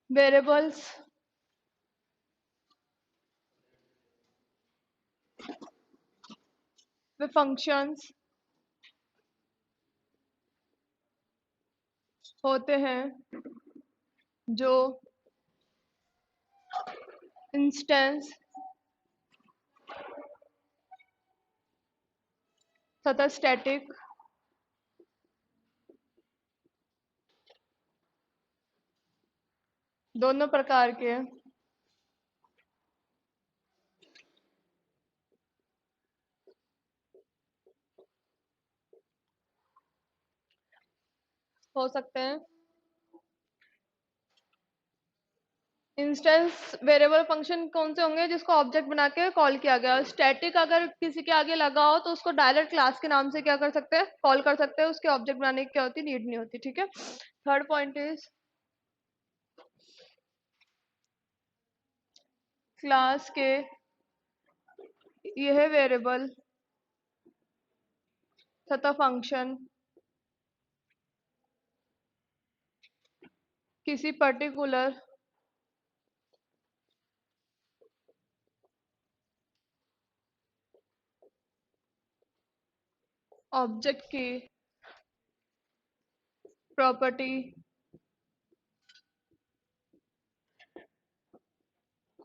Variables वे functions होते हैं जो इंस्टेंस तथा स्टैटिक दोनों प्रकार के हो सकते हैं। इंस्टेंस वेरिएबल फंक्शन कौन से होंगे जिसको ऑब्जेक्ट बना के कॉल किया गया। स्टैटिक अगर किसी के आगे लगा हो तो उसको डायरेक्ट क्लास के नाम से क्या कर सकते हैं, कॉल कर सकते हैं, उसके ऑब्जेक्ट बनाने की क्या होती, नीड नहीं होती। ठीक है। थर्ड पॉइंट इज क्लास के यह वेरिएबल तथा फंक्शन किसी पर्टिकुलर ऑब्जेक्ट की प्रॉपर्टी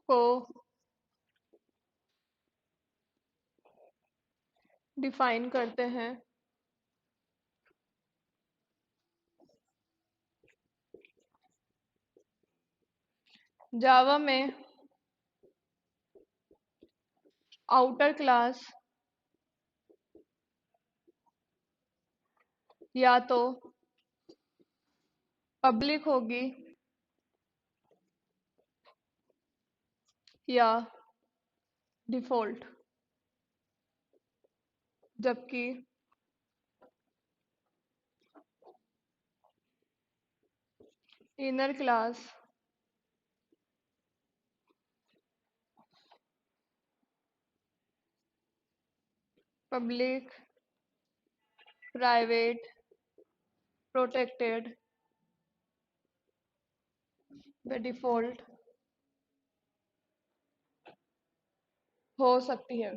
को डिफाइन करते हैं। जावा में आउटर क्लास या तो पब्लिक होगी या डिफॉल्ट, जबकि inner class public, private, protected व डिफॉल्ट हो सकती है।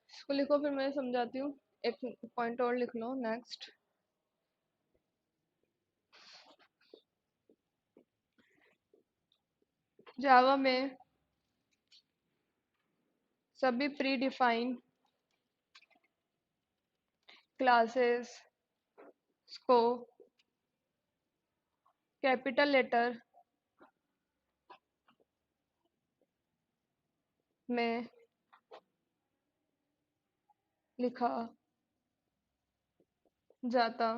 इसको लिखो फिर मैं समझाती हूँ। एक पॉइंट और लिख लो। नेक्स्ट, जावा में सभी प्री डिफाइंड क्लासेस को कैपिटल लेटर में लिखा जाता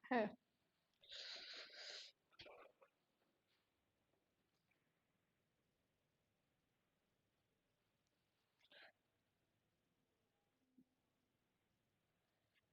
है।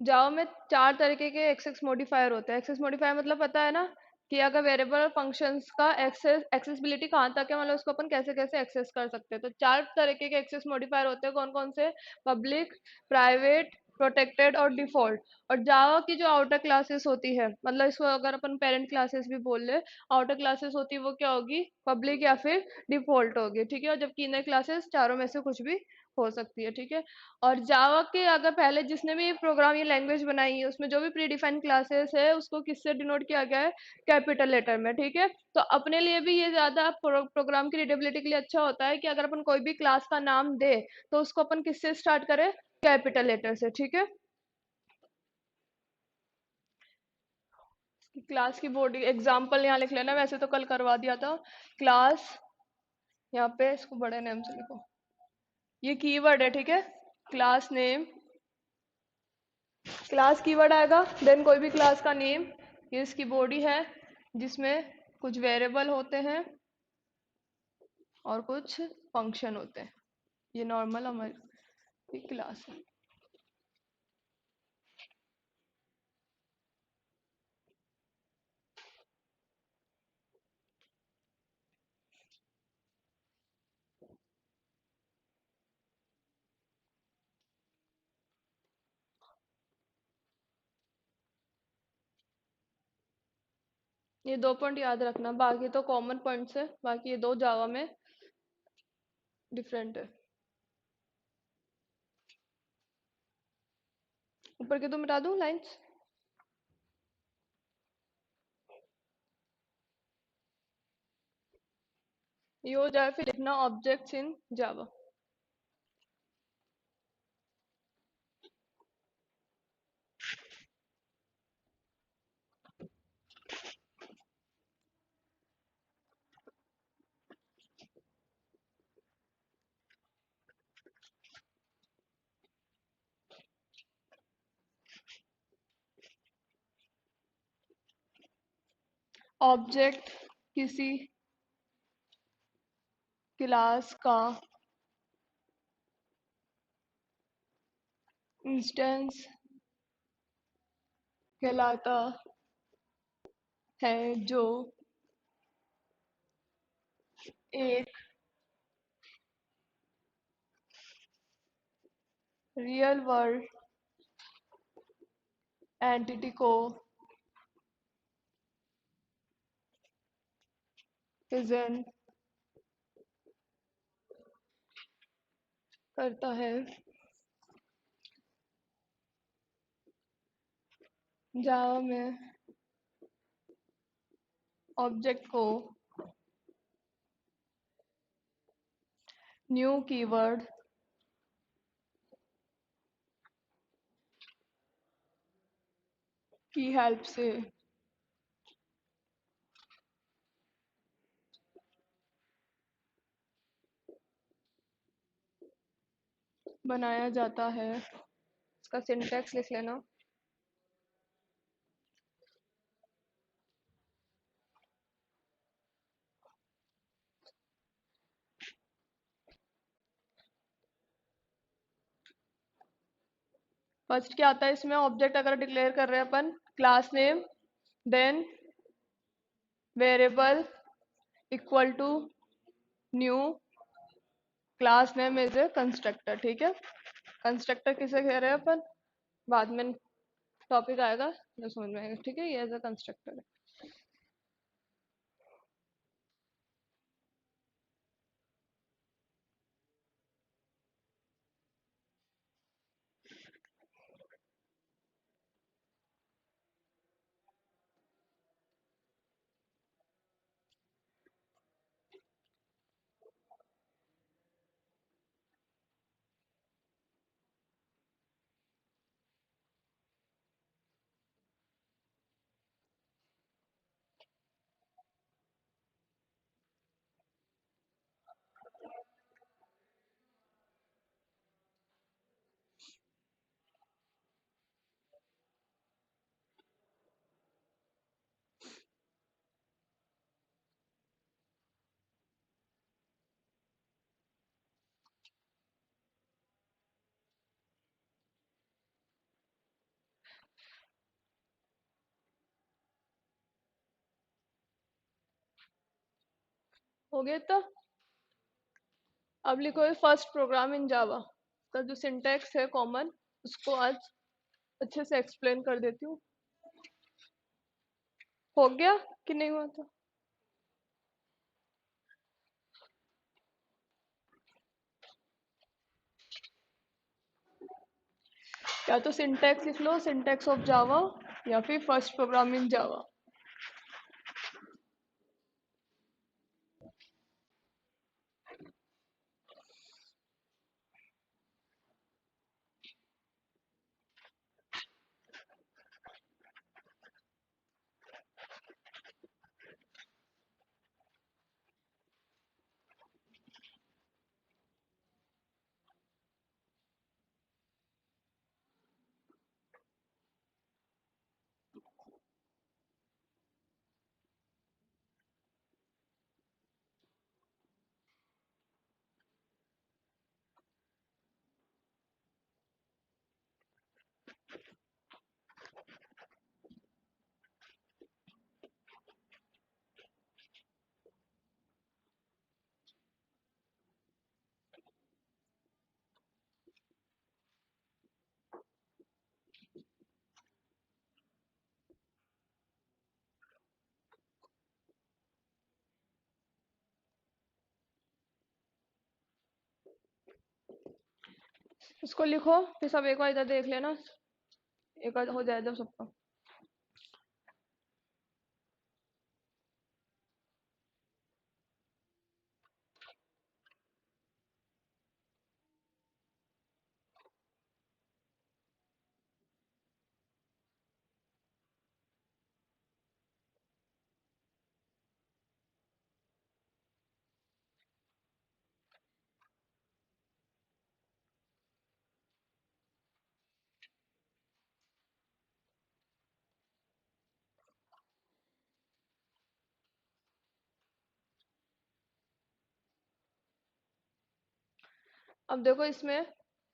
जावा में चार तरीके के एक्सेस मॉडिफायर होते हैं। एक्सेस मॉडिफायर मतलब पता है ना कि अगर वेरिएबल और फंक्शंस का एक्सेसिबिलिटी कहाँ तक है, मतलब उसको अपन कैसे कैसे एक्सेस कर सकते हैं। तो चार तरीके के एक्सेस मॉडिफायर होते हैं। कौन कौन से? पब्लिक, प्राइवेट, प्रोटेक्टेड और डिफॉल्ट। और जावा की जो आउटर क्लासेस होती है, मतलब इसको अगर अपन पेरेंट क्लासेस भी बोल ले, आउटर क्लासेस होती है वो क्या होगी, पब्लिक या फिर डिफॉल्ट होगी। ठीक है। और जबकि इनर क्लासेस चारों में से कुछ भी हो सकती है। ठीक है। और जावा के अगर पहले जिसने भी प्रोग्राम या लैंग्वेज बनाई है उसमें जो भी प्री डिफाइंड क्लासेस है उसको किससे डिनोट किया गया है, कैपिटल लेटर में। ठीक है। तो अपने लिए भी ये ज्यादा प्रोग्राम की रीडेबिलिटी के लिए अच्छा होता है कि अगर अपन कोई भी क्लास का नाम दे तो उसको अपन किससे स्टार्ट करें, कैपिटल लेटर से। ठीक है। क्लास की बॉडी एग्जाम्पल यहाँ लिख लेना, वैसे तो कल करवा दिया था। क्लास, यहाँ पे इसको बड़े नेम से लिखो, ये कीवर्ड है। ठीक है। क्लास नेम, क्लास कीवर्ड आएगा, देन कोई भी क्लास का नेम, ये इसकी बॉडी है जिसमें कुछ वेरिएबल होते हैं और कुछ फंक्शन होते हैं। ये नॉर्मल हमारी क्लास है। ये 2 पॉइंट याद रखना, बाकी तो कॉमन पॉइंट्स है, बाकी ये 2 जावा में डिफरेंट है। ऊपर के तो मिटा दूं लाइंस। ये हो जाए, फिर लिखना ऑब्जेक्ट्स इन जावा। ऑब्जेक्ट किसी क्लास का इंस्टेंस कहलाता है जो एक रियल वर्ल्ड एंटिटी को प्रेजेंट करता है। जावा में ऑब्जेक्ट को न्यू कीवर्ड की हेल्प से बनाया जाता है। इसका सिंटैक्स लिख लेना। फर्स्ट क्या आता है इसमें, ऑब्जेक्ट अगर डिक्लेयर कर रहे हैं अपन, class name, then variable equal to new class name is a constructor. ठीक है, कंस्ट्रक्टर किसे कह रहे हैं अपन, बाद में टॉपिक आएगा जो समझ में आएगा। ठीक है, ये एज अ कंस्ट्रक्टर है। हो गया तो अब लिखो फर्स्ट प्रोग्राम इन जावा का जो सिंटैक्स है कॉमन, उसको आज अच्छे से एक्सप्लेन कर देती हूँ। हो गया कि नहीं हुआ था? या तो सिंटैक्स लिख लो, सिंटैक्स ऑफ जावा, या फिर फर्स्ट प्रोग्राम इन जावा। इसको लिखो, फिर सब एक बार इधर देख लेना, एक बार हो जाए जब सबका। अब देखो इसमें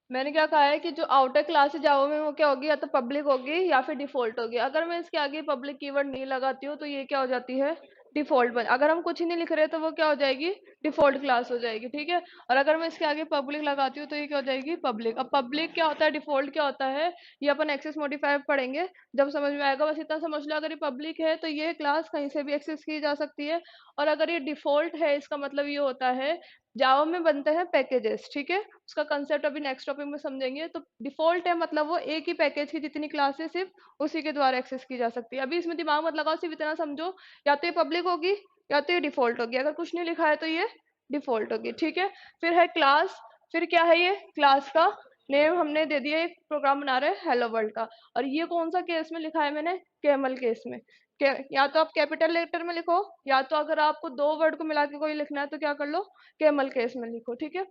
मैंने क्या कहा है कि जो आउटर क्लास है जावा में वो क्या होगी, या तो पब्लिक होगी या फिर डिफॉल्ट होगी। अगर मैं इसके आगे पब्लिक कीवर्ड नहीं लगाती हूँ तो ये क्या हो जाती है, डिफॉल्ट बन। अगर हम कुछ ही नहीं लिख रहे तो वो क्या हो जाएगी, डिफॉल्ट क्लास हो जाएगी, ठीक है। और अगर मैं इसके आगे पब्लिक लगाती हूँ तो ये क्या हो जाएगी, पब्लिक। अब पब्लिक क्या होता है, डिफॉल्ट क्या होता है, ये अपन एक्सेस मॉडिफायर पढ़ेंगे जब समझ में आएगा। बस इतना समझ लो, अगर ये पब्लिक है तो ये क्लास कहीं से भी एक्सेस की जा सकती है। और अगर ये डिफॉल्ट है, इसका मतलब ये होता है जावा में बनते हैं पैकेजेस, ठीक है। उसका कंसेप्ट अभी नेक्स्ट टॉपिक में समझेंगे। तो डिफॉल्ट है मतलब वो एक ही पैकेज की जितनी क्लासेस सिर्फ उसी के द्वारा एक्सेस की जा सकती है। अभी इसमें दिमाग मत लगाओ, सिर्फ इतना समझो, या तो ये पब्लिक होगी या तो ये डिफॉल्ट होगी। अगर कुछ नहीं लिखा है तो ये डिफॉल्ट होगी, ठीक है। फिर है क्लास। फिर क्या है, ये क्लास का नेम हमने दे दिया, एक प्रोग्राम बना रहे हैं हेलो वर्ल्ड का। और ये कौन सा केस में लिखा है मैंने, कैमल केस में। या तो आप कैपिटल लेटर में लिखो, या तो अगर आपको दो वर्ड को मिला के कोई लिखना है तो क्या कर लो, कैमल केस में लिखो, ठीक है।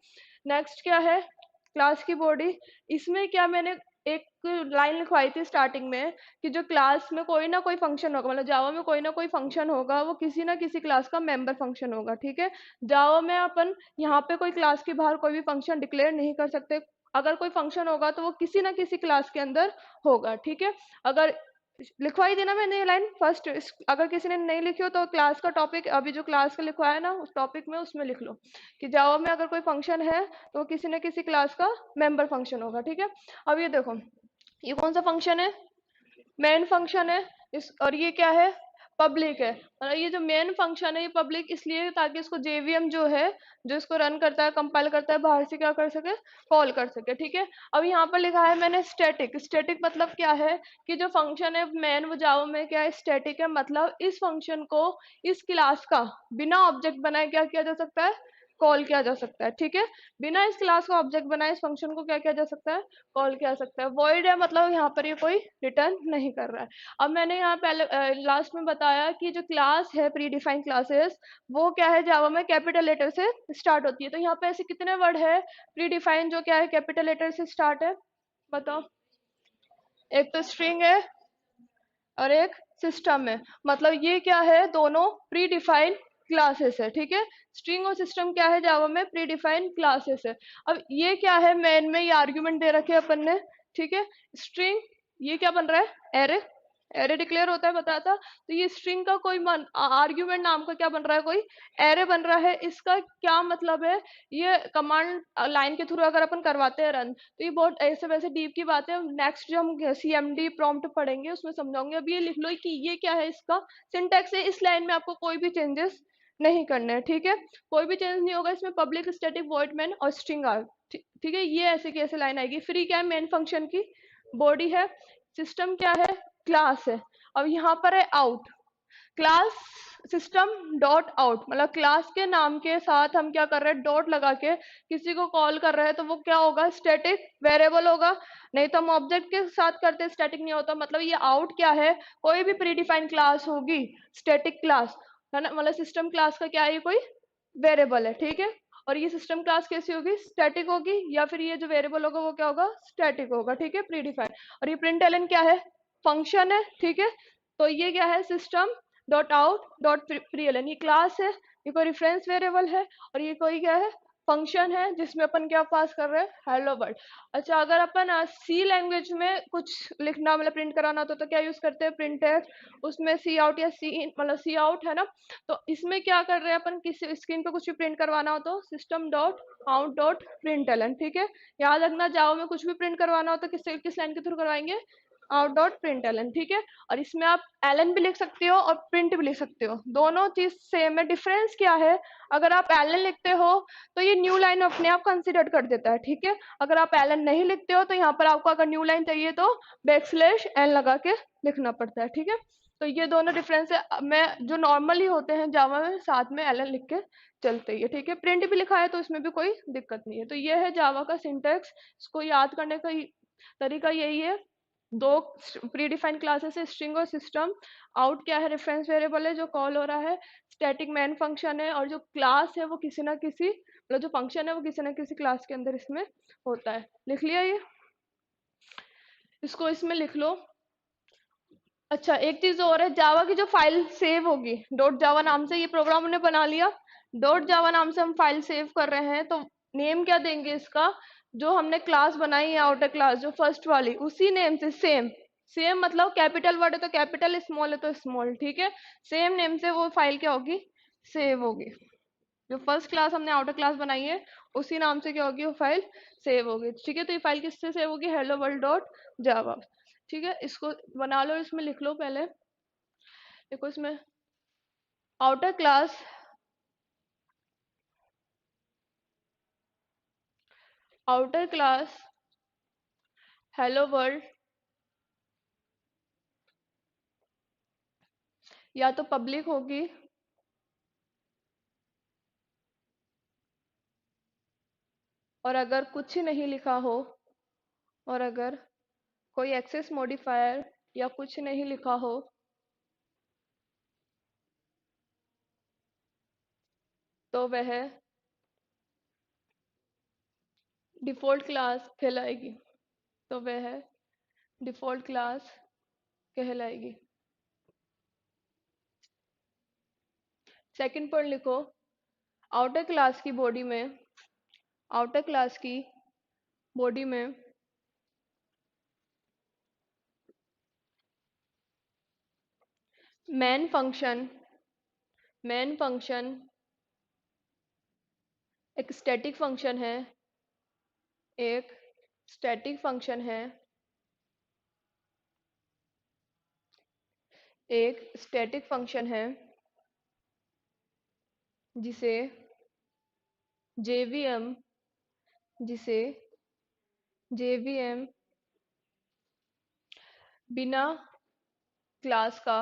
नेक्स्ट क्या है, क्लास की बॉडी। इसमें क्या मैंने एक लाइन लिखवाई थी स्टार्टिंग में कि जो क्लास में कोई ना कोई फंक्शन होगा, मतलब जावा में कोई ना कोई फंक्शन होगा, वो किसी ना किसी क्लास का मेंबर फंक्शन होगा, ठीक है। जावा में अपन यहाँ पे कोई क्लास के बाहर कोई भी फंक्शन डिक्लेयर नहीं कर सकते। अगर कोई फंक्शन होगा तो वो किसी ना किसी क्लास के अंदर होगा, ठीक है। अगर लिखवाई थी ना मैंने ये लाइन फर्स्ट, अगर किसी ने नहीं लिखी हो तो क्लास का टॉपिक, अभी जो क्लास का लिखवाया है ना उस टॉपिक में, उसमें लिख लो कि जावा में अगर कोई फंक्शन है तो वो किसी न किसी क्लास का मेंबर फंक्शन होगा, ठीक है। अब ये देखो, ये कौन सा फंक्शन है, मेन फंक्शन है। इस और ये क्या है, पब्लिक है। और ये जो मेन फंक्शन है ये पब्लिक इसलिए है ताकि इसको जेवीएम जो है, जो इसको रन करता है, कंपाइल करता है, बाहर से क्या कर सके, कॉल कर सके, ठीक है। अब यहाँ पर लिखा है मैंने स्टैटिक। स्टैटिक मतलब क्या है कि जो फंक्शन है मेन वो जावा में क्या है, स्टैटिक है। मतलब इस फंक्शन को इस क्लास का बिना ऑब्जेक्ट बनाए क्या किया जा सकता है, कॉल किया जा सकता है, ठीक है। बिना इस क्लास का ऑब्जेक्ट बनाए इस फंक्शन को क्या किया जा सकता है, कॉल किया जा सकता है। वॉइड है मतलब यहाँ पर ये कोई रिटर्न नहीं कर रहा है। अब मैंने यहाँ पहले लास्ट में बताया कि जो क्लास है प्री डिफाइंड क्लासेस, वो क्या है, जावा में कैपिटल लेटर से स्टार्ट होती है। तो यहाँ पे ऐसे कितने वर्ड है प्री डिफाइंड जो क्या है कैपिटल लेटर से स्टार्ट है, बताओ। एक तो स्ट्रिंग है और एक सिस्टम है। मतलब ये क्या है, दोनों प्री डिफाइंड क्लासेस है, ठीक है। स्ट्रिंग और सिस्टम क्या है, जावा में प्री डिफाइंड क्लासेस है। अब ये क्या है, मेन में ये आर्ग्यूमेंट दे रखे अपन ने, ठीक है। स्ट्रिंग, ये क्या बन रहा है, एरे। एरे डिक्लेयर होता है बताया था। तो ये स्ट्रिंग का कोई आर्ग्यूमेंट नाम का क्या बन रहा है, कोई एरे बन रहा है। इसका क्या मतलब है, ये कमांड लाइन के थ्रू अगर अपन करवाते हैं रन, तो ये बहुत ऐसे वैसे डीप की बात है। नेक्स्ट जो हम सीएमडी प्रॉम्प्ट पढ़ेंगे उसमें समझाऊंगे। अब ये लिख लो कि ये क्या है, इसका सिंटैक्स है। इस लाइन में आपको कोई भी चेंजेस नहीं करने हैं, ठीक है। कोई भी चेंज नहीं होगा इसमें। पब्लिक स्टैटिक वॉइड मेन और स्ट्रिंग आर, ठीक है। ये ऐसे की ऐसे लाइन आएगी। फ्री क्या है, मेन फंक्शन की बॉडी है। सिस्टम क्या है, क्लास है। अब यहाँ पर है out, class system dot out. मतलब क्लास के नाम के साथ हम क्या कर रहे हैं, डॉट लगा के किसी को कॉल कर रहे हैं तो वो क्या होगा, स्टैटिक वेरिएबल होगा। नहीं तो हम ऑब्जेक्ट के साथ करते स्टैटिक नहीं होता। मतलब ये आउट क्या है, कोई भी प्री डिफाइंड क्लास होगी स्टैटिक क्लास है ना। मतलब सिस्टम क्लास का क्या है, ये कोई वेरिएबल है, ठीक है। और ये सिस्टम क्लास कैसी होगी, स्टैटिक होगी, या फिर ये जो वेरिएबल होगा वो क्या होगा, स्टैटिक होगा, ठीक है, प्री डिफाइंड। और ये प्रिंट एलन क्या है, फंक्शन है, ठीक है। तो ये क्या है, सिस्टम डॉट आउट डॉट प्रीएलन, ये क्लास है, ये कोई रेफरेंस वेरिएबल है। और ये कोई क्या है, फंक्शन है जिसमें अपन क्या पास कर रहे हैं, हेलो वर्ल्ड। अच्छा, अगर अपन सी लैंग्वेज में कुछ लिखना मतलब प्रिंट कराना होता तो क्या यूज करते हैं, प्रिंट है। उसमें सी आउट या सी इन, मतलब सी आउट है ना। तो इसमें क्या कर रहे हैं अपन, किसी स्क्रीन पे कुछ भी प्रिंट करवाना हो तो system dot out dot print ln, ठीक है। याद रखना, जावा में कुछ भी प्रिंट करवाना हो तो किस लाइन के थ्रू करवाएंगे, आउट डॉट प्रिंट एलन, ठीक है। और इसमें आप एलन भी लिख सकते हो और प्रिंट भी लिख सकते हो, दोनों चीज सेम है। डिफरेंस क्या है, अगर आप एलन लिखते हो तो ये न्यू लाइन अपने आप कंसिडर कर देता है, ठीक है। अगर आप एलन नहीं लिखते हो तो यहाँ पर आपको अगर न्यू लाइन चाहिए तो बैकस्लैश एन लगा के लिखना पड़ता है, ठीक है। तो ये दोनों डिफरेंस है। मैं जो नॉर्मली होते हैं जावा में साथ में एलन लिख के चलते ही है, ठीक है। प्रिंट भी लिखा है तो इसमें भी कोई दिक्कत नहीं है। तो ये है जावा का सिंटैक्स। इसको याद करने का तरीका यही है। दो प्री डिफाइंड क्लासेस है, स्ट्रिंग और सिस्टम। आउट क्या है, रेफरेंस वेरिएबल है जो कॉल हो रहा है। स्टैटिक मेन फंक्शन है, और जो क्लास है वो किसी ना किसी, मतलब जो फंक्शन है वो किसी ना किसी क्लास के अंदर इसमें होता है। लिख लिया ये, इसको इसमें लिख लो। अच्छा, एक चीज और है, जावा की जो फाइल सेव होगी डॉट जावा नाम से, ये प्रोग्राम हमने बना लिया, डॉट जावा नाम से हम फाइल सेव कर रहे हैं, तो नेम क्या देंगे इसका, जो हमने क्लास बनाई है आउटर क्लास जो फर्स्ट वाली, उसी नेम से सेम। सेम मतलब कैपिटल वर्ड है तो कैपिटल, स्मॉल है तो स्मॉल, ठीक है। सेम नेम से वो फाइल क्या होगी, सेव होगी। जो फर्स्ट क्लास हमने आउटर क्लास बनाई है उसी नाम से क्या होगी, वो फाइल सेव होगी, ठीक है। तो ये फाइल किससे सेव होगी, हेलो वर्ल्ड डॉट जावा, ठीक है। इसको बना लो, इसमें लिख लो पहले। देखो इसमें outer class, outer class hello world, या तो पब्लिक होगी और अगर कुछ नहीं लिखा हो, और अगर कोई एक्सेस मॉडिफायर या कुछ नहीं लिखा हो तो वह डिफॉल्ट क्लास कहलाएगी, तो वह डिफॉल्ट क्लास कहलाएगी। सेकंड पॉइंट लिखो, आउटर क्लास की बॉडी में, आउटर क्लास की बॉडी में मेन फंक्शन, मेन फंक्शन एक स्टैटिक फंक्शन है, एक स्टैटिक फंक्शन है, एक स्टैटिक फंक्शन है जिसे जेवीएम, जिसे जेवीएम बिना क्लास का,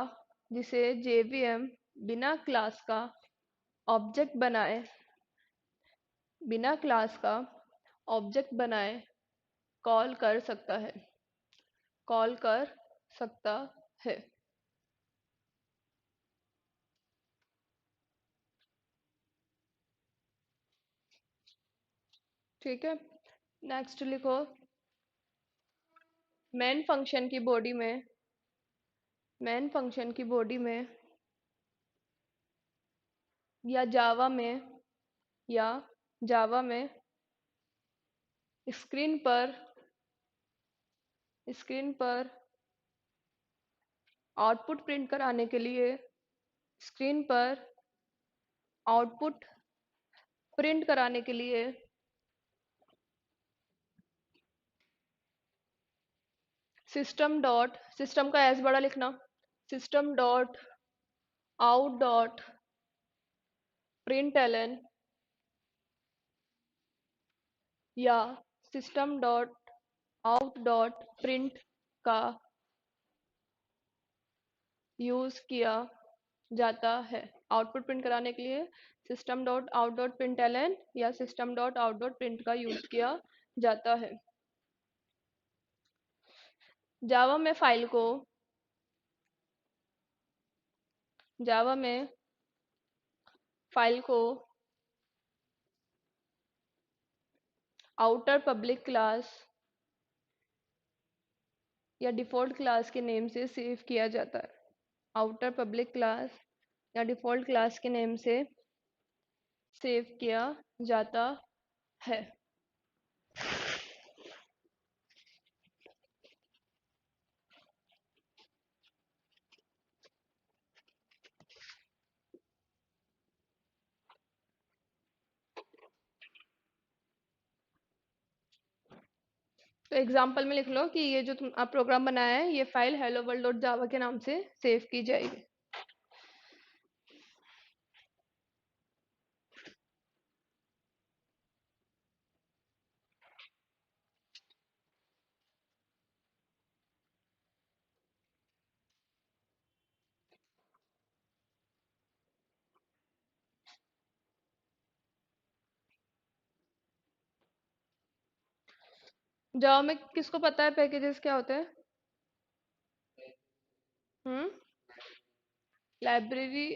जिसे जेवीएम बिना क्लास का ऑब्जेक्ट बनाए, बिना क्लास का ऑब्जेक्ट बनाए कॉल कर सकता है, कॉल कर सकता है, ठीक है। नेक्स्ट लिखो, मेन फंक्शन की बॉडी में, मेन फंक्शन की बॉडी में या जावा में, या जावा में स्क्रीन पर, स्क्रीन पर आउटपुट प्रिंट कराने के लिए, स्क्रीन पर आउटपुट प्रिंट कराने के लिए सिस्टम डॉट, सिस्टम का एस बड़ा लिखना, system dot out dot print Elon, या system dot out dot print का यूज किया जाता है। आउटपुट प्रिंट कराने के लिए system dot out dot print Elon या system dot out dot print का यूज किया जाता है। जावा में फाइल को, जावा में फाइल को आउटर पब्लिक क्लास या डिफॉल्ट क्लास के नेम से सेव किया जाता है, आउटर पब्लिक क्लास या डिफॉल्ट क्लास के नेम से सेव किया जाता है। तो एग्जाम्पल में लिख लो कि ये जो तुम आप प्रोग्राम बनाया है ये फाइल hello world डॉट जावा के नाम से सेव की जाएगी। जावा में किसको पता है पैकेजेस क्या होते हैं? हम्म। लाइब्रेरी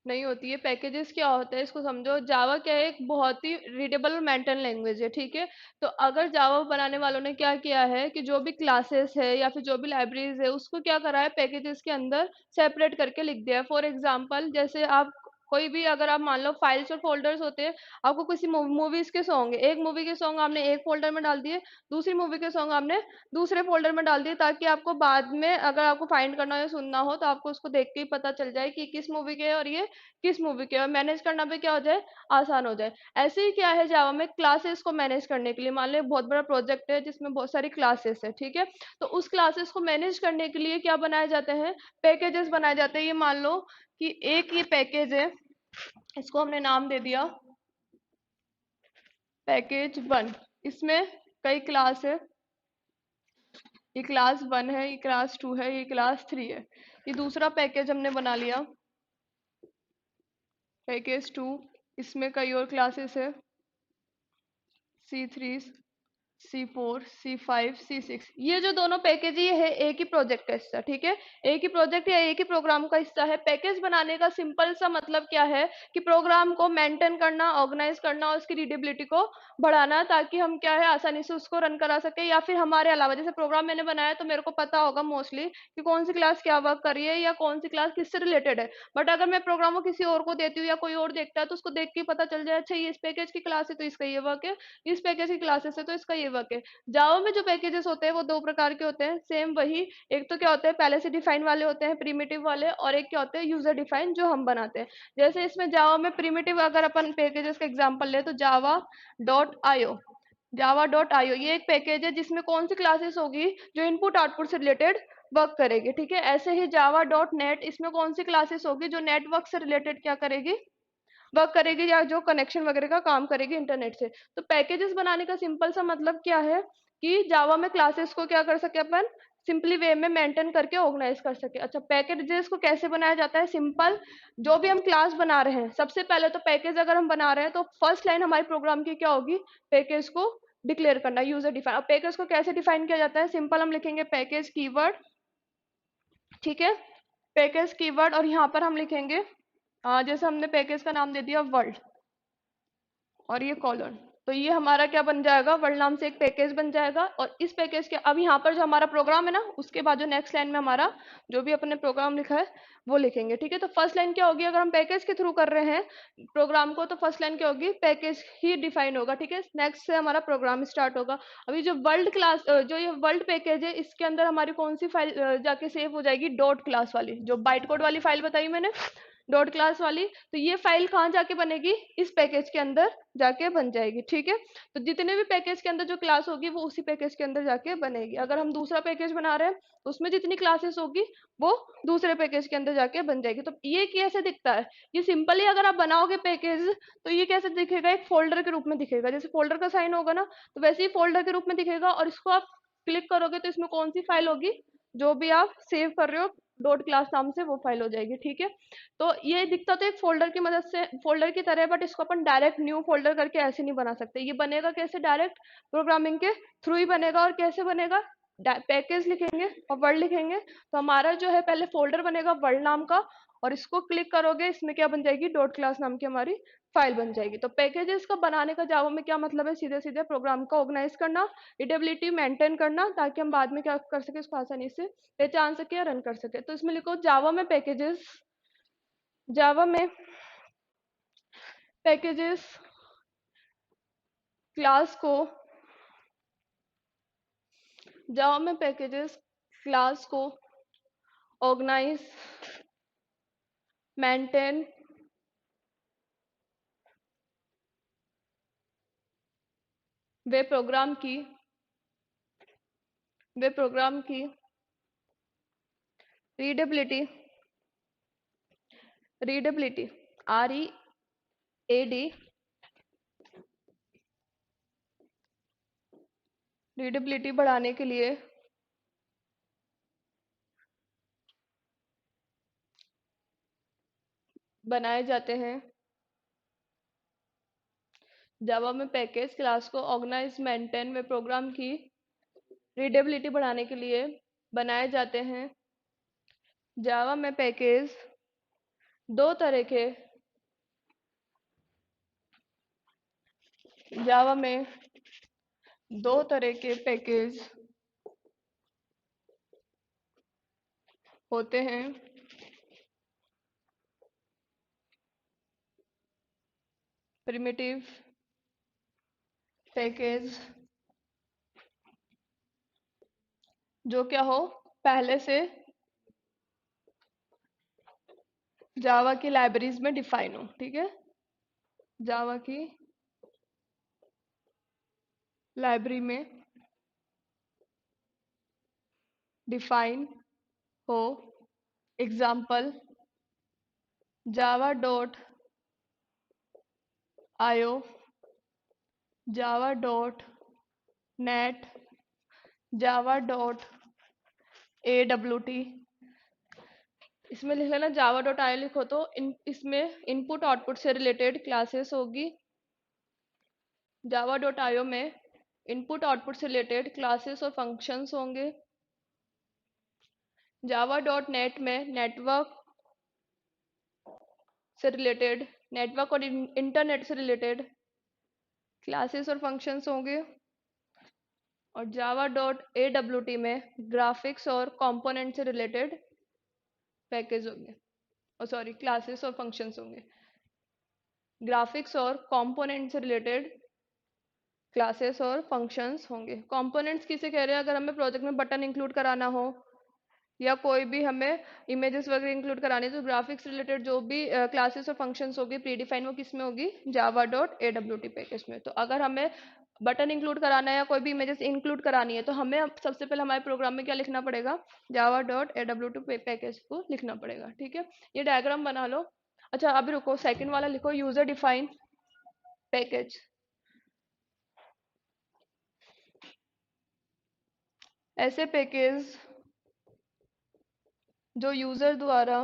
नहीं होती है। पैकेजेस क्या होता है इसको समझो। जावा क्या है, एक बहुत ही रीडेबल और मेंटेन लैंग्वेज है, ठीक है। तो अगर जावा बनाने वालों ने क्या किया है कि जो भी क्लासेस है या फिर जो भी लाइब्रेरीज है उसको क्या करा है, पैकेजेस के अंदर सेपरेट करके लिख दिया है। फॉर एग्जाम्पल जैसे आप कोई भी अगर आप मान लो फाइल्स और फोल्डर्स होते हैं, आपको किसी मूवीज के सॉन्ग है, एक मूवी के सॉन्ग आपने एक फोल्डर में डाल दिए, दूसरी मूवी के सॉन्ग आपने दूसरे फोल्डर में डाल दिए, ताकि आपको बाद में अगर आपको फाइंड करना हो या सुनना हो तो आपको उसको देख के ही पता चल जाए कि किस मूवी के है और ये किस मूवी के, और मैनेज करना भी क्या हो जाए, आसान हो जाए। ऐसे ही क्या है जावा में क्लासेस को मैनेज करने के लिए, मान लो बहुत बड़ा प्रोजेक्ट है जिसमें बहुत सारी क्लासेस है, ठीक है। तो उस क्लासेस को मैनेज करने के लिए क्या बनाए जाते हैं, पैकेजेस बनाए जाते हैं। ये मान लो कि एक ये पैकेज है, इसको हमने नाम दे दिया पैकेज 1। इसमें कई क्लास है, ये क्लास 1 है, ये क्लास 2 है, ये क्लास 3 है। ये दूसरा पैकेज हमने बना लिया पैकेज 2। इसमें कई और क्लासेस है, C3, C4, C5, C6। ये जो दोनों पैकेज ये है एक ही प्रोजेक्ट का हिस्सा, ठीक है। एक ही प्रोजेक्ट या एक ही प्रोग्राम का हिस्सा है। पैकेज बनाने का सिंपल सा मतलब क्या है कि प्रोग्राम को मेंटेन करना, ऑर्गेनाइज करना और उसकी रीडेबिलिटी को बढ़ाना, ताकि हम क्या है आसानी से उसको रन करा सके। या फिर हमारे अलावा जैसे प्रोग्राम मैंने बनाया तो मेरे को पता होगा मोस्टली कि कौन सी क्लास क्या वर्क कर रही है या कौन सी क्लास किससे रिलेटेड है। बट अगर मैं प्रोग्राम को किसी और को देती हूँ या कोई और देखता है तो उसको देख के पता चल जाए, अच्छा ये इस पैकेज की क्लास है तो इसका ये वर्क है, इस पैकेज की क्लासेस है तो इसका ये वर्क है। जावा में जो पैकेजेस होते हैं वो दो प्रकार के होते हैं, सेम वही। एक तो क्या होते हैं पहले से डिफाइन वाले होते हैं, प्रिमिटिव वाले, और एक क्या होते हैं यूजर डिफाइन जो हम बनाते हैं। जैसे इसमें जावा में प्रिमिटिव अगर अपन पैकेजेस का एग्जांपल ले तो जावा.io, जावा.io ये एक पैकेज है जिसमें कौन सी क्लासेस होगी, जो इनपुट आउटपुट से रिलेटेड वर्क करेगी, ठीक है। ऐसे ही जावा.net, इसमें कौन सी क्लासेस होगी जो नेटवर्क से रिलेटेड क्या करेगी, वर्क करेगी, या जो कनेक्शन वगैरह का काम करेगी इंटरनेट से। तो पैकेजेस बनाने का सिंपल सा मतलब क्या है कि जावा में क्लासेस को क्या कर सके अपन, सिंपली वे में मेंटेन करके ऑर्गेनाइज कर सके। अच्छा, पैकेजेस को कैसे बनाया जाता है, सिंपल। जो भी हम क्लास बना रहे हैं सबसे पहले तो पैकेज अगर हम बना रहे हैं तो फर्स्ट लाइन हमारे प्रोग्राम की क्या होगी, पैकेज को डिक्लेयर करना, यूजर डिफाइन। और पैकेज को कैसे डिफाइन किया जाता है, सिंपल हम लिखेंगे पैकेज कीवर्ड, ठीक है। पैकेज कीवर्ड, और यहाँ पर हम लिखेंगे जैसे हमने पैकेज का नाम दे दिया वर्ल्ड और ये कॉलन, तो ये हमारा क्या बन जाएगा, वर्ल्ड नाम से एक पैकेज बन जाएगा। और इस पैकेज के अब यहाँ पर जो हमारा प्रोग्राम है ना, उसके बाद जो नेक्स्ट लाइन में हमारा जो भी अपने प्रोग्राम लिखा है वो लिखेंगे, ठीक है। तो फर्स्ट लाइन क्या होगी, अगर हम पैकेज के थ्रू कर रहे हैं प्रोग्राम को तो फर्स्ट लाइन क्या होगी, पैकेज ही डिफाइन होगा, ठीक है। नेक्स्ट से हमारा प्रोग्राम स्टार्ट होगा। अभी जो वर्ल्ड क्लास जो ये वर्ल्ड पैकेज है इसके अंदर हमारी कौन सी फाइल जाके सेव हो जाएगी, डॉट क्लास वाली, जो बाइट कोड वाली फाइल बताई मैंने, डॉट क्लास वाली। तो ये फाइल कहाँ जाके बनेगी, इस पैकेज के अंदर जाके बन जाएगी, ठीक है। तो जितने भी पैकेज के अंदर जो क्लास होगी वो उसी पैकेज के अंदर जाके बनेगी। अगर हम दूसरा पैकेज बना रहे हैं तो उसमें जितनी क्लासेस होगी वो दूसरे पैकेज के अंदर जाके बन जाएगी। तो ये कैसे दिखता है, ये सिंपली अगर आप बनाओगे पैकेज तो ये कैसे दिखेगा, एक फोल्डर के रूप में दिखेगा। जैसे फोल्डर का साइन होगा ना, तो वैसे ही फोल्डर के रूप में दिखेगा। और इसको आप क्लिक करोगे तो इसमें कौन सी फाइल होगी, जो भी आप सेव कर रहे हो डॉट क्लास नाम से, वो फाइल हो जाएगी, ठीक है। तो ये दिखता तो एक फोल्डर की मदद से, फोल्डर की तरह, बट इसको अपन डायरेक्ट न्यू फोल्डर करके ऐसे नहीं बना सकते। ये बनेगा कैसे, डायरेक्ट प्रोग्रामिंग के थ्रू ही बनेगा। और कैसे बनेगा, पैकेज लिखेंगे और वर्ल्ड लिखेंगे तो हमारा जो है पहले फोल्डर बनेगा वर्ल्ड नाम का, और इसको क्लिक करोगे इसमें क्या बन जाएगी, डॉट क्लास नाम की हमारी फाइल बन जाएगी। तो पैकेजेस का बनाने का जावा में क्या मतलब है, सीधे सीधे प्रोग्राम का ऑर्गेनाइज करना, रीडेबिलिटी मेंटेन करना, ताकि हम बाद में क्या कर सके, इसको आसानी से पहचान सके या रन कर सके। तो इसमें लिखो जावा में पैकेजेस, जावा में पैकेजेस क्लास को, जावा में पैकेजेस क्लास को ऑर्गेनाइज, मेंटेन, वे प्रोग्राम की वे प्रोग्राम की रीडेबिलिटी रीडेबिलिटी READ रीडेबिलिटी बढ़ाने के लिए बनाए जाते हैं। जावा में पैकेज क्लास को ऑर्गेनाइज मेंटेन वे प्रोग्राम की रीडेबिलिटी बढ़ाने के लिए बनाए जाते हैं। जावा में पैकेज दो तरह के जावा में दो तरह के पैकेज होते हैं। प्रिमिटिव पैकेज जो क्या हो, पहले से जावा की लाइब्रेरीज में डिफाइन हो। ठीक है, जावा की लाइब्रेरी में डिफाइन हो। एग्जाम्पल जावा डॉट आयो, Java dot net, Java dot AWT। इसमें लिख लेना जावा डॉट आयो लिखो तो इसमें इनपुट आउटपुट से रिलेटेड क्लासेस होगी। जावा डॉट आयो में इनपुट आउटपुट से रिलेटेड क्लासेस और फंक्शंस होंगे। जावा डॉट नेट में नेटवर्क से रिलेटेड, नेटवर्क और इंटरनेट से रिलेटेड क्लासेस और फंक्शंस होंगे। और जावा डॉट AWT में ग्राफिक्स और कंपोनेंट से रिलेटेड पैकेज होंगे, और सॉरी क्लासेस और फंक्शंस होंगे। ग्राफिक्स और कंपोनेंट से रिलेटेड क्लासेस और फंक्शंस होंगे। कंपोनेंट्स किसे कह रहे हैं? अगर हमें प्रोजेक्ट में बटन इंक्लूड कराना हो या कोई भी हमें इमेजेस वगैरह इंक्लूड करानी है, तो ग्राफिक्स रिलेटेड जो भी क्लासेस और फंक्शंस होगी प्री डिफाइन, वो किस में होगी? जावा डॉट AWT पैकेज में। तो अगर हमें बटन इंक्लूड कराना है या कोई भी इमेजेस इंक्लूड करानी है, तो हमें सबसे पहले हमारे प्रोग्राम में क्या लिखना पड़ेगा? जावा डॉट AWT पैकेज को लिखना पड़ेगा। ठीक है, ये डायग्राम बना लो। अच्छा अभी रुको, सेकंड वाला लिखो, यूजर डिफाइन पैकेज। ऐसे पैकेज जो यूजर द्वारा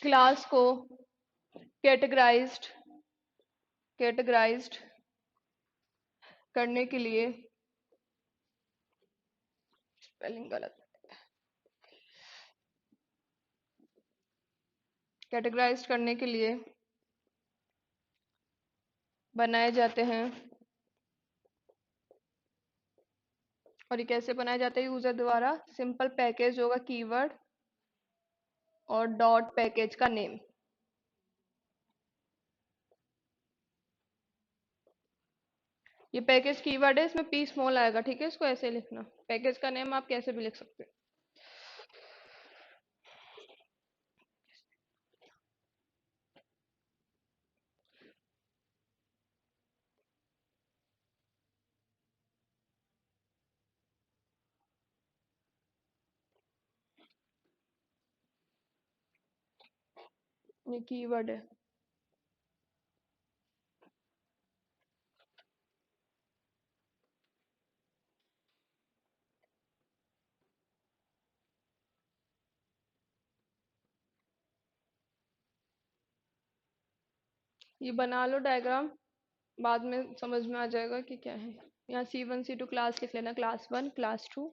क्लास को कैटेगराइज्ड कैटेगराइज्ड करने के लिए, स्पेलिंग गलत, कैटेगराइज्ड करने के लिए बनाए जाते हैं। और ये कैसे बनाए जाते हैं? यूजर द्वारा। सिंपल पैकेज होगा कीवर्ड और डॉट पैकेज का नेम। ये पैकेज कीवर्ड है, इसमें P स्मॉल आएगा। ठीक है, इसको ऐसे लिखना। पैकेज का नेम आप कैसे भी लिख सकते हैं। ये कीवर्ड है। ये बना लो डायग्राम, बाद में समझ में आ जाएगा कि क्या है। यहाँ C1 C2 क्लास लिख लेना, क्लास 1 क्लास 2।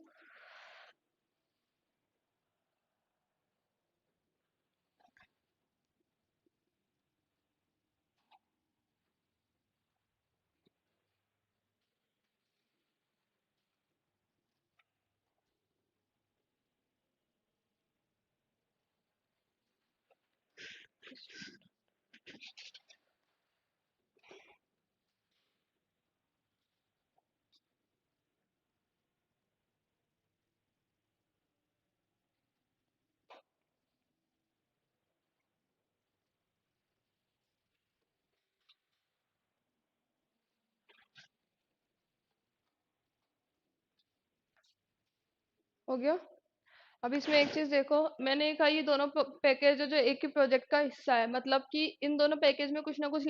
हो गया। अब इसमें एक चीज देखो, मैंने कहा ये दोनों पैकेज जो एक ही प्रोजेक्ट का हिस्सा है, मतलब कि इन दोनों पैकेज में कुछ ना कुछ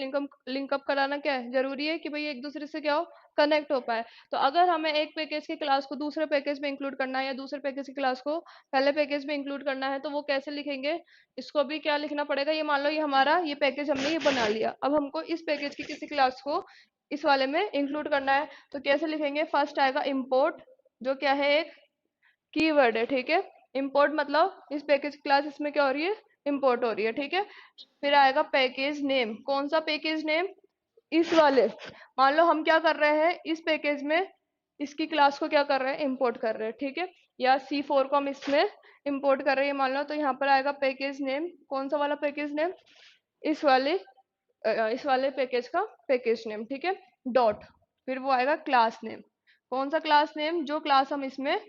लिंकअप कराना क्या है, जरूरी है कि भाई एक दूसरे से क्या हो, कनेक्ट हो पाए। तो अगर हमें एक पैकेज की क्लास को दूसरे पैकेज में इंक्लूड करना है, या दूसरे पैकेज की क्लास को पहले पैकेज में इंक्लूड करना है, तो वो कैसे लिखेंगे? इसको भी क्या लिखना पड़ेगा, ये मान लो ये हमारा ये पैकेज हमने ये बना लिया, अब हमको इस पैकेज की किसी क्लास को इस वाले में इंक्लूड करना है, तो कैसे लिखेंगे? फर्स्ट आएगा इम्पोर्ट, जो क्या है, एक कीवर्ड है, ठीक है। इंपोर्ट मतलब इस पैकेज क्लास इसमें क्या हो रही है, इंपोर्ट हो रही है, ठीक है। फिर आएगा पैकेज नेम, कौन सा पैकेज नेम? इस वाले, मान लो हम क्या कर रहे हैं इस पैकेज में, इसकी क्लास को क्या कर रहे हैं, इंपोर्ट कर रहे हैं, ठीक है। या C4 को हम इसमें इंपोर्ट कर रहे हैं मान लो, तो यहाँ पर आएगा पैकेज नेम, कौन सा वाला पैकेज नेम? इस वाले इस वाले पैकेज का पैकेज नेम, ठीक है। डॉट, फिर वो आएगा क्लास नेम, कौन सा क्लास नेम? जो क्लास हम इसमें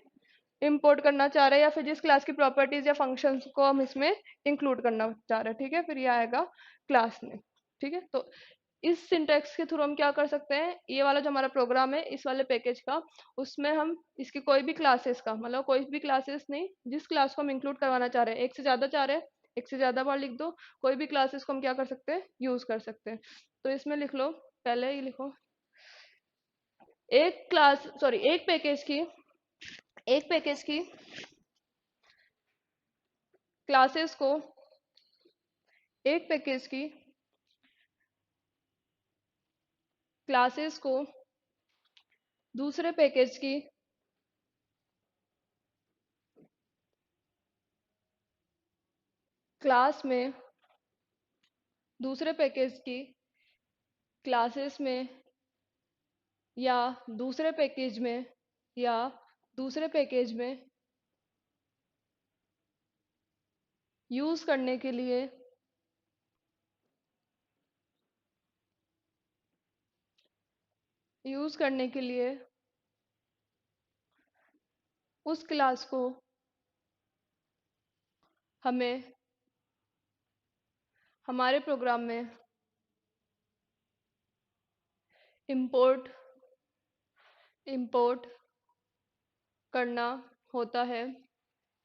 इंपोर्ट करना चाह रहे हैं, या फिर जिस क्लास की प्रॉपर्टीज या फंक्शंस को हम इसमें इंक्लूड करना चाह रहे हैं, ठीक है। फिर ये आएगा क्लास नेम, ठीक है। तो इस सिंटेक्स के थ्रू हम क्या कर सकते हैं, ये वाला जो हमारा प्रोग्राम है इस वाले पैकेज का, उसमें हम इसकी कोई भी क्लासेस का, मतलब कोई भी क्लासेस नहीं, जिस क्लास को हम इंक्लूड करवाना चाह रहे हैं, एक से ज्यादा चाह रहे हैं, एक से ज्यादा बार लिख दो, कोई भी क्लासेस को हम क्या कर सकते हैं, यूज कर सकते हैं। तो इसमें लिख लो, पहले ही लिखो, एक क्लास सॉरी एक पैकेज की क्लासेस को, एक पैकेज की क्लासेस को दूसरे पैकेज की क्लास में, दूसरे पैकेज की क्लासेस में, या दूसरे पैकेज में, या दूसरे पैकेज में यूज करने के लिए यूज करने के लिए उस क्लास को हमें हमारे प्रोग्राम में इंपोर्ट इंपोर्ट करना होता है,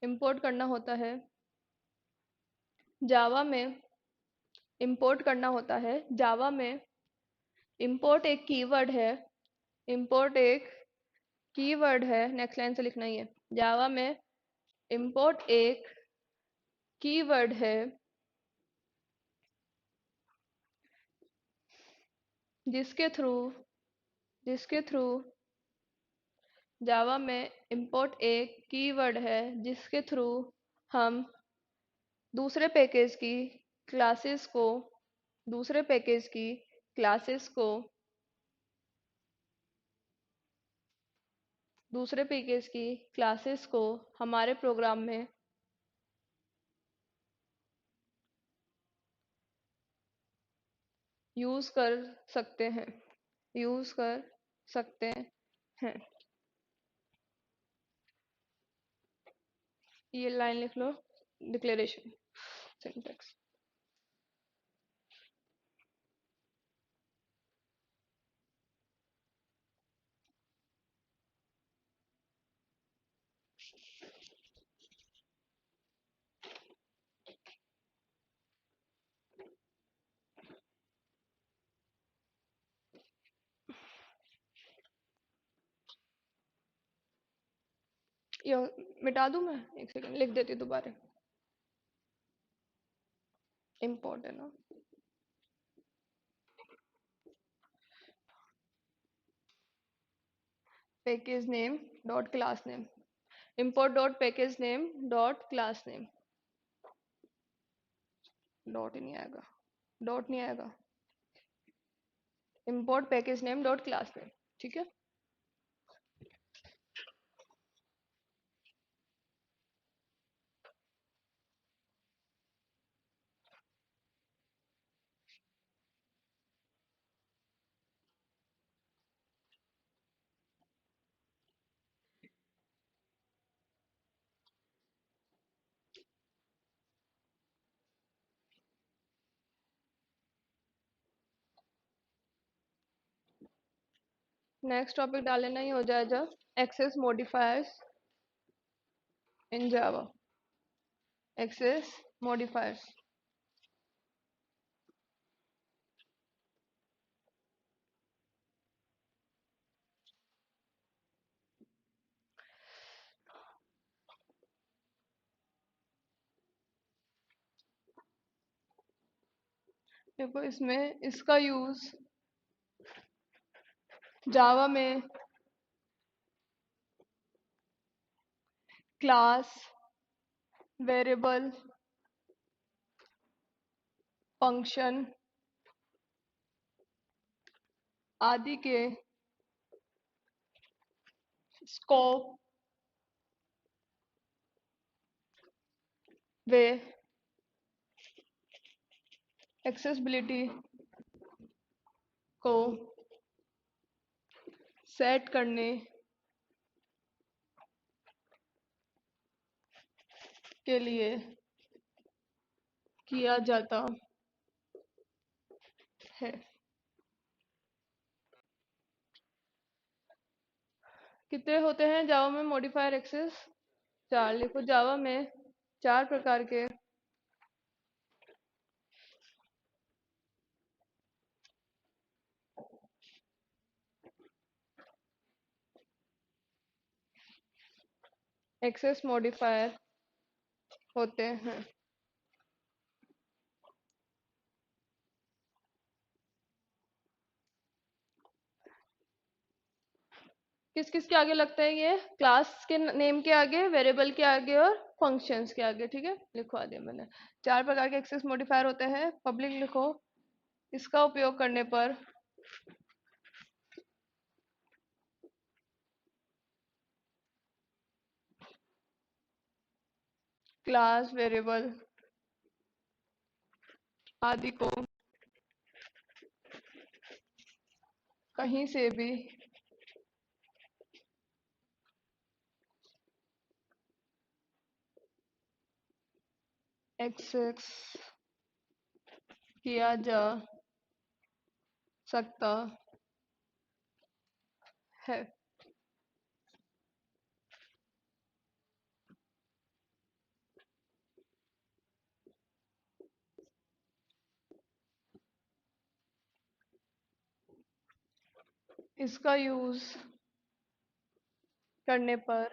इंपोर्ट करना होता है। जावा में इंपोर्ट करना होता है, जावा में इंपोर्ट एक कीवर्ड है, इंपोर्ट एक कीवर्ड है, नेक्स्ट लाइन से लिखना ही है। जावा में इंपोर्ट एक कीवर्ड है, जिसके थ्रू जिसके थ्रू जावा में इंपोर्ट एक कीवर्ड है जिसके थ्रू हम दूसरे पैकेज की क्लासेस को दूसरे पैकेज की क्लासेस को दूसरे पैकेज की क्लासेस को हमारे प्रोग्राम में यूज कर सकते हैं यूज कर सकते हैं। ये लाइन लिख लो, डिक्लेरेशन सिंटेक्स। ये मिटा दूं मैं, एक सेकंड लिख देती हूँ दोबारा, इम्पोर्ट है ना। Package name dot class name, import dot package name dot class name, dot ही नहीं आएगा, डॉट नहीं आएगा, import package name dot class name, ठीक है। नेक्स्ट टॉपिक डाल लेना, ही हो जाए जब एक्सेस मॉडिफायर्स इन जावा एक्सेस मॉडिफायर्स। देखो इसमें इसका यूज जावा में क्लास, वेरिएबल, फंक्शन आदि के स्कोप वे एक्सेसिबिलिटी को सेट करने के लिए किया जाता है। कितने होते हैं जावा में मॉडिफायर एक्सेस? चार। लिखो जावा में चार प्रकार के एक्सेस मॉडिफायर होते हैं। किस किस के आगे लगता है ये? क्लास के नेम के आगे, वेरिएबल के आगे और फंक्शंस के आगे। ठीक है, लिखवा दिया मैंने। चार प्रकार के एक्सेस मॉडिफायर होते हैं। पब्लिक लिखो, इसका उपयोग करने पर क्लास, वेरिएबल आदि को कहीं से भी एक्सेस किया जा सकता है। इसका यूज करने पर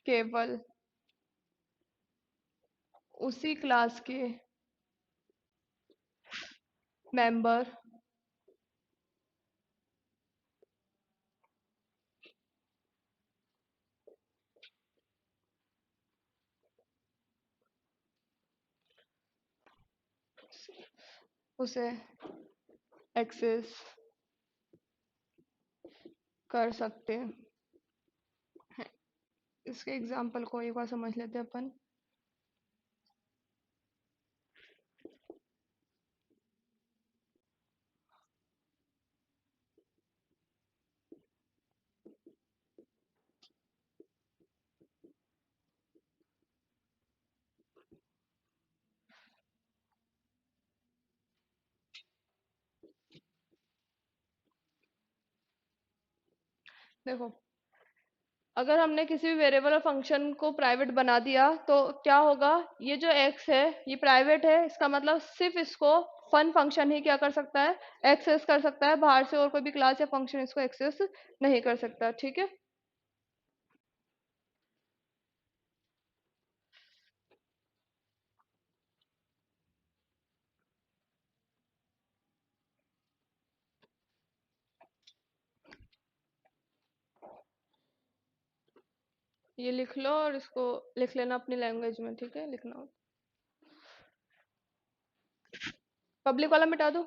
केवल उसी क्लास के मेंबर उसे एक्सेस कर सकते हैं। इसके एग्जाम्पल को एक बार समझ लेते हैं अपन। देखो, अगर हमने किसी भी वेरिएबल और फंक्शन को प्राइवेट बना दिया तो क्या होगा? ये जो एक्स है ये प्राइवेट है, इसका मतलब सिर्फ इसको फन फंक्शन ही क्या कर सकता है? एक्सेस कर सकता है। बाहर से और कोई भी क्लास या फंक्शन इसको एक्सेस नहीं कर सकता। ठीक है, ये लिख लो और इसको लिख लेना अपनी लैंग्वेज में। ठीक है, लिखना हो। पब्लिक वाला मिटा दो।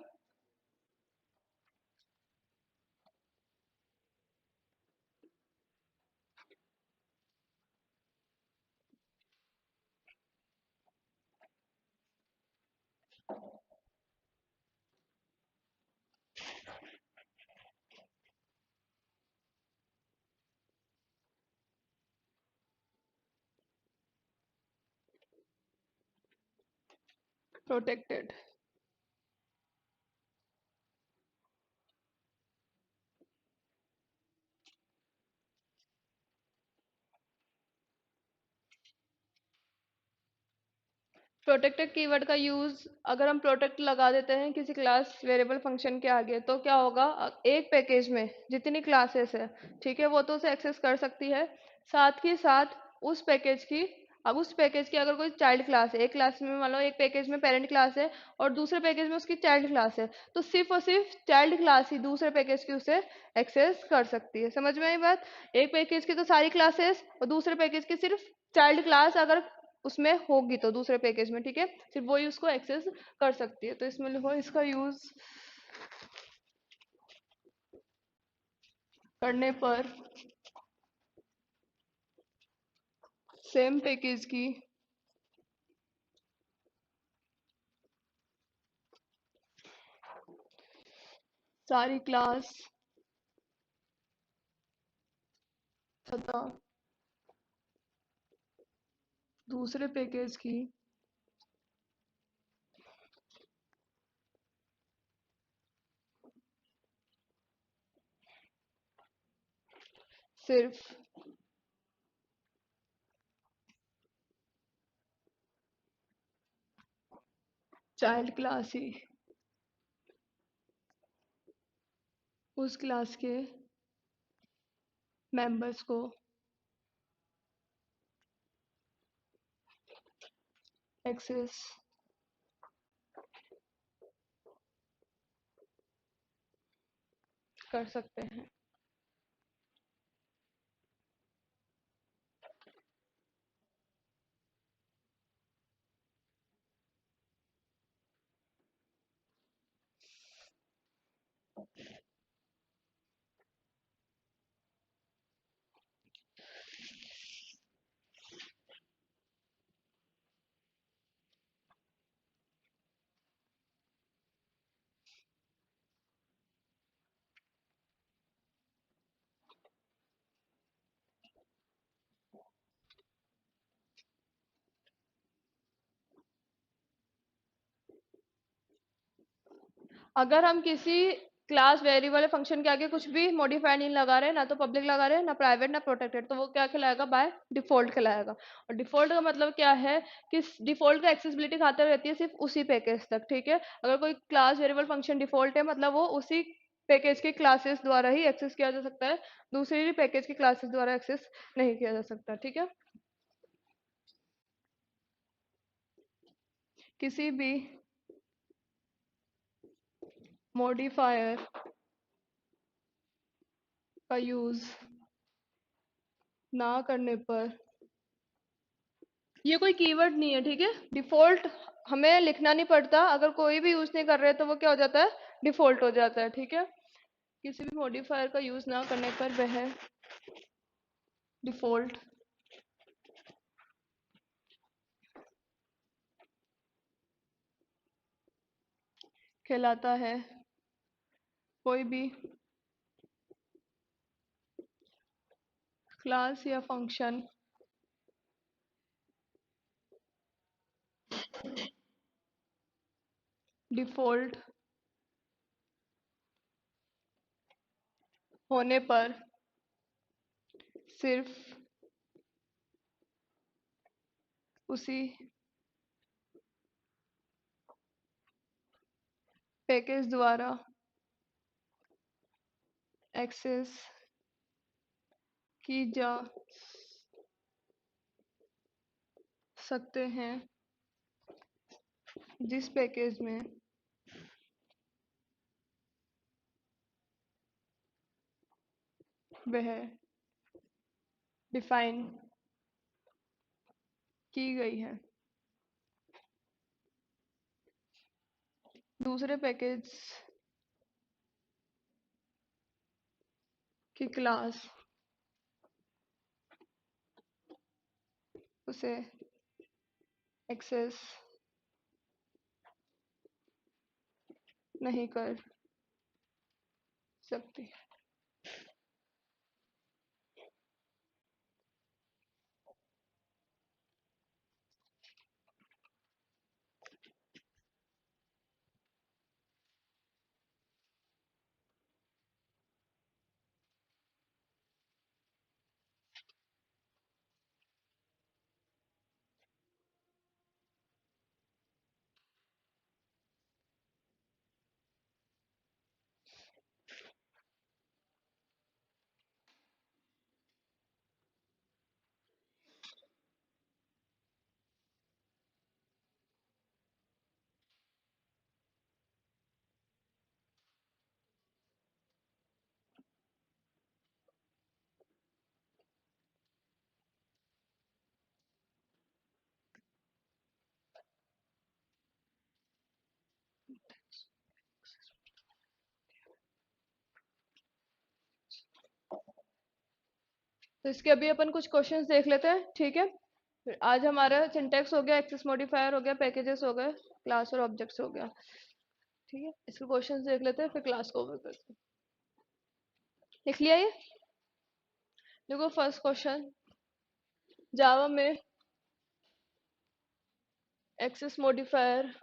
प्रोटेक्टेड। प्रोटेक्टेड कीवर्ड का यूज अगर हम प्रोटेक्ट लगा देते हैं किसी क्लास वेरिएबल फंक्शन के आगे तो क्या होगा, एक पैकेज में जितनी क्लासेस है, ठीक है, वो तो उसे एक्सेस कर सकती है। साथ ही साथ उस पैकेज की, अब उस पैकेज की अगर कोई चाइल्ड क्लास है, एक क्लास में मान लो एक पैकेज में पेरेंट क्लास है और दूसरे पैकेज में उसकी चाइल्ड क्लास है, तो सिर्फ और सिर्फ चाइल्ड क्लास ही दूसरे पैकेज की उसे एक्सेस कर सकती है। समझ में आई बात? एक पैकेज की तो सारी क्लासेस और दूसरे पैकेज की सिर्फ चाइल्ड क्लास अगर उसमें होगी तो दूसरे पैकेज में, ठीक है, सिर्फ वही उसको एक्सेस कर सकती है। तो इसमें लिखो इसका यूज करने पर सेम पैकेज की सारी क्लास तथा दूसरे पैकेज की सिर्फ चाइल्ड क्लास ही उस क्लास के मेंबर्स को एक्सेस कर सकते हैं। अगर हम किसी क्लास वेरिएबल फंक्शन के आगे कुछ भी मॉडिफायर नहीं लगा रहे, ना तो पब्लिक लगा रहे, ना प्राइवेट ना प्रोटेक्टेड, तो वो क्या कहलाएगा, बाय डिफॉल्ट कहलाएगा। और डिफॉल्ट का मतलब क्या है कि डिफॉल्ट का एक्सेसिबिलिटी खाते रहती है सिर्फ उसी पैकेज तक, ठीक है। अगर कोई क्लास वेरिएबल फंक्शन डिफॉल्ट है मतलब वो उसी पैकेज के क्लासेस द्वारा ही एक्सेस किया जा सकता है, दूसरी पैकेज के क्लासेस द्वारा एक्सेस नहीं किया जा सकता, ठीक है। किसी भी मॉडिफायर का यूज ना करने पर, ये कोई कीवर्ड नहीं है, ठीक है, डिफॉल्ट हमें लिखना नहीं पड़ता, अगर कोई भी यूज नहीं कर रहे तो वो क्या हो जाता है, डिफॉल्ट हो जाता है, ठीक है। किसी भी मॉडिफायर का यूज ना करने पर वह डिफॉल्ट कहलाता है। कोई भी क्लास या फंक्शन डिफॉल्ट होने पर सिर्फ उसी पैकेज द्वारा एक्सेस की जा सकते हैं जिस पैकेज में वह डिफाइन की गई है। दूसरे पैकेज की क्लास उसे एक्सेस नहीं कर सकती। तो इसके अभी अपन कुछ क्वेश्चंस देख लेते हैं, ठीक है। फिर आज हमारा सिंटैक्स हो गया, एक्सेस मॉडिफायर हो गया, पैकेजेस हो गए, क्लास और ऑब्जेक्ट्स हो गया, ठीक है। इसके क्वेश्चंस देख लेते हैं, फिर क्लास को ओवर करते हैं। लिख लिया ये? देखो फर्स्ट क्वेश्चन, जावा में एक्सेस मॉडिफायर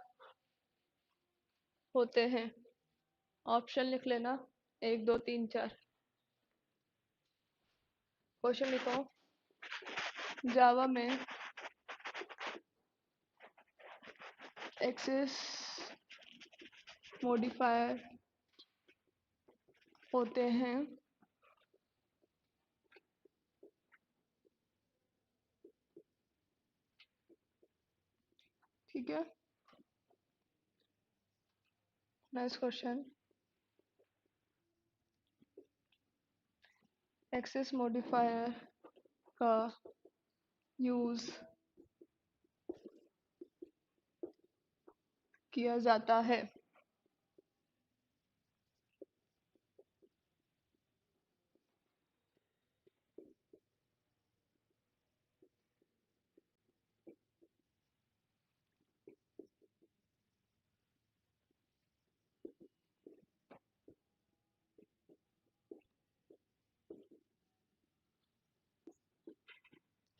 होते हैं। ऑप्शन लिख लेना, 1 2 3 4। क्वेश्चन लिखो, जावा में एक्सेस मॉडिफायर होते हैं। ठीक है। नेक्स्ट क्वेश्चन, एक्सेस मॉडिफायर का यूज किया जाता है।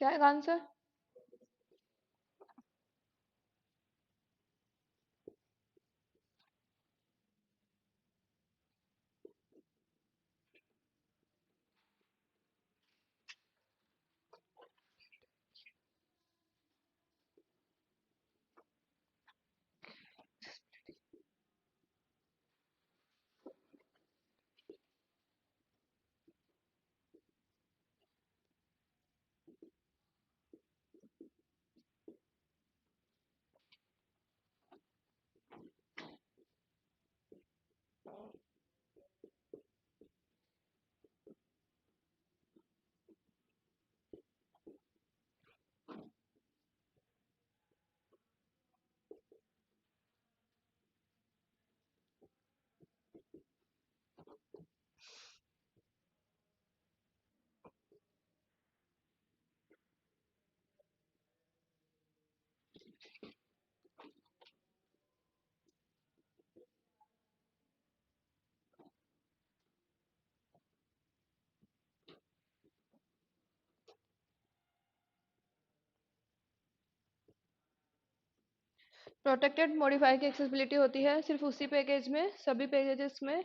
क्या है आंसर? प्रोटेक्टेड मॉडिफायर की एक्सेसिबिलिटी होती है सिर्फ उसी पैकेज में, सभी पैकेजेस में,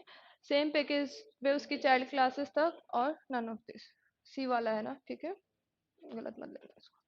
सेम पैकेज में उसकी चाइल्ड क्लासेस तक, और नन ऑफ दिस। सी वाला है ना, ठीक है, गलत मत लेना इसको।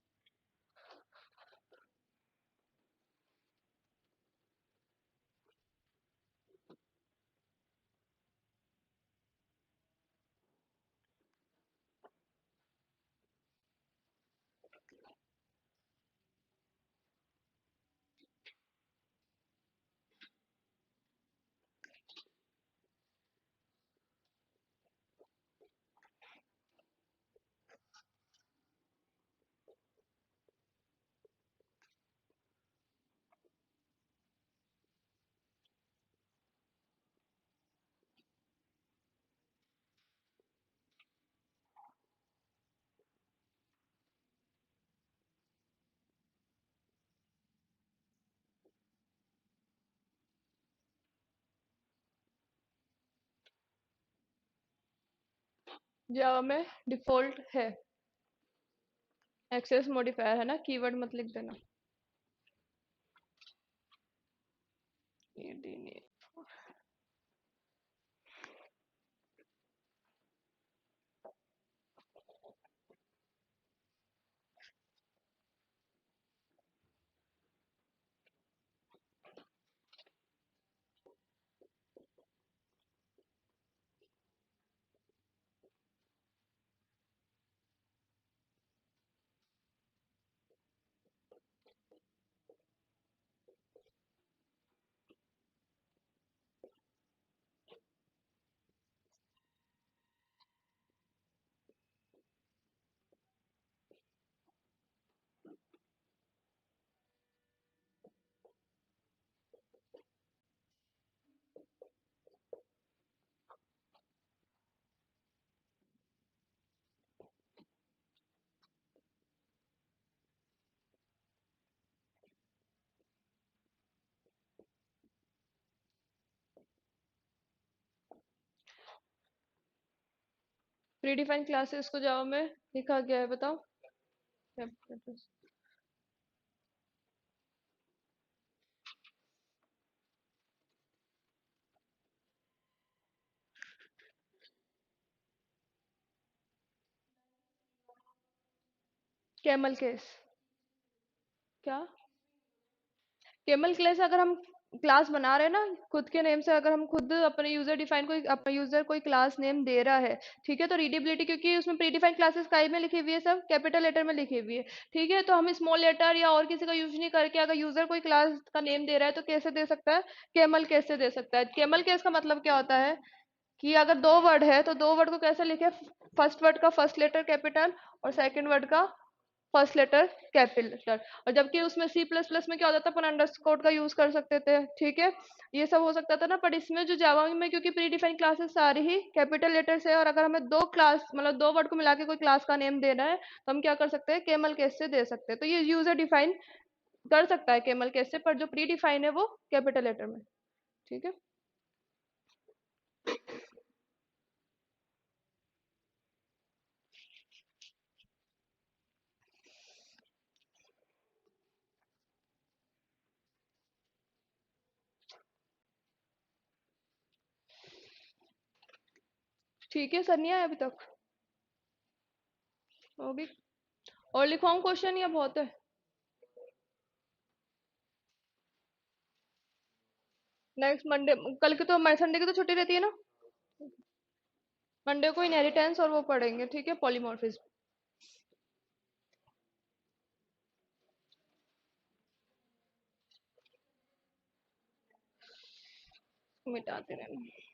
जावा में डिफॉल्ट है एक्सेस मॉडिफायर, है ना, कीवर्ड मत लिख देना। ये नहीं। प्री डिफाइंड क्लासेस को जावा में लिखा गया है, बताओ। Camel case. क्या? केमल क्लास अगर हम क्लास बना रहे हैं ना खुद के नेम से, अगर हम खुद अपने यूजर डिफाइन कोई अपना यूजर कोई क्लास नेम दे रहा है, ठीक है, तो रीडेबिलिटी, क्योंकि उसमें प्री डिफाइंड क्लासेस काई में लिखी हुई है, सब कैपिटल लेटर में लिखी हुई है, ठीक है, तो हम स्मॉल लेटर या और किसी का यूज नहीं करके अगर यूजर कोई क्लास का नेम दे रहा है तो कैसे दे सकता है? केमल कैसे दे सकता है? केमल केस का मतलब क्या होता है कि अगर दो वर्ड है तो दो वर्ड को कैसे लिखे, फर्स्ट वर्ड का फर्स्ट लेटर कैपिटल और सेकंड वर्ड का फर्स्ट लेटर कैपिटल। और जबकि उसमें सी प्लस प्लस में क्या होता था, अपन अंडरस्कोर का यूज कर सकते थे, ठीक है, ये सब हो सकता था ना, पर इसमें जो जावा में क्योंकि प्री डिफाइंड क्लासेस सारी ही कैपिटल लेटर से है, और अगर हमें दो क्लास मतलब दो वर्ड को मिला के कोई क्लास का नेम देना है तो हम क्या कर सकते हैं, केमल केस से दे सकते हैं। तो ये यूजर डिफाइन कर सकता है केमल केस से, पर जो प्री डिफाइन है वो कैपिटल लेटर में, ठीक है। ठीक है सर, नहीं आया अभी तक? होगी। और लिखवाऊं क्वेश्चन या बहुत है? नेक्स्ट मंडे, कल की तो संडे की तो छुट्टी रहती है ना, मंडे को इनहेरिटेंस और वो पढ़ेंगे, ठीक है, पॉलीमॉर्फिज्म। मिटाते रहना।